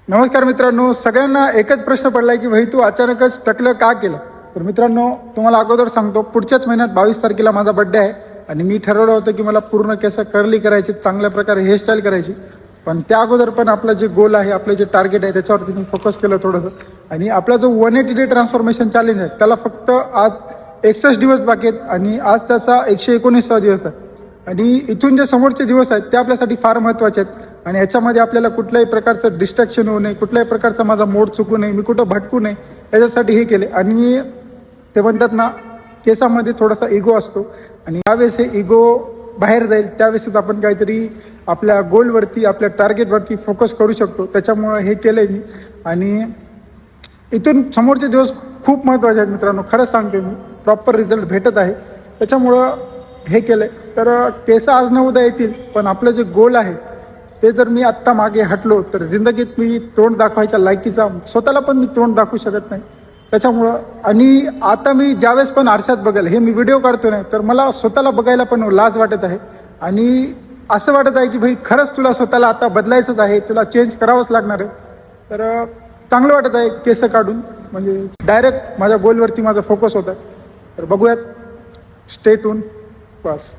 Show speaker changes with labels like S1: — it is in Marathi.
S1: नमस्कार मित्रांनो, सगळ्यांना एकच प्रश्न पडलाय की भाई तू अचानकच टकलं का केलं. तर मित्रांनो, तुम्हाला अगोदर सांगतो, पुढच्याच महिन्यात 22 तारखेला माझा बड्डे आहे आणि मी ठरवलं होतं की मला पूर्ण केस कर्ली करायची, चांगल्या प्रकारे हेअरस्टाईल करायची. पण त्या अगोदर पण आपलं जे गोल आहे, आपलं जे टार्गेट आहे, त्याच्यावरती मी फोकस केलं थोडंसं. आणि आपला जो 180 डे ट्रान्सफॉर्मेशन चॅलेंज आहे त्याला फक्त आज 61 दिवस बाकी आहेत आणि आज त्याचा 119वा दिवस आहे. आणि इथून जे समोरचे दिवस आहेत ते आपल्यासाठी फार महत्त्वाचे आहेत आणि याच्यामध्ये आपल्याला कुठल्याही प्रकारचं डिस्ट्रॅक्शन होऊ नये, कुठल्याही प्रकारचा माझा मोड चुकू नये, मी कुठं भटकू नये, याच्यासाठी हे केले. आणि ते म्हणतात ना, केसामध्ये थोडासा इगो असतो आणि त्यावेळेस हे इगो बाहेर जाईल, त्यावेळेसच आपण काहीतरी आपल्या गोलवरती, आपल्या टार्गेटवरती फोकस करू शकतो. त्याच्यामुळं हे केलं आहे मी. आणि इथून समोरचे दिवस खूप महत्त्वाचे आहेत मित्रांनो, खरंच सांगते मी, प्रॉपर रिझल्ट भेटत आहे. त्याच्यामुळं हे केलं आहे. तर केस आज न उद्या येतील, पण आपलं जे गोल आहे ते जर मी आत्ता मागे हटलो तर जिंदगीत मी तोंड दाखवायच्या लायकीचा स्वतःला पण मी तोंड दाखवू शकत नाही. त्याच्यामुळं आणि आता मी ज्यावेळेस पण आरशात बघेल, हे मी व्हिडिओ काढतो नाही तर मला स्वतःला बघायला पण लाज वाटत आहे आणि असं वाटत आहे की भाई खरंच तुला स्वतःला आता बदलायचंच आहे, तुला चेंज करावंच लागणार आहे. तर चांगलं वाटत आहे केस काढून, म्हणजे डायरेक्ट माझ्या गोलवरती माझा फोकस होता. तर बघूयात, स्टे ट्यून बस.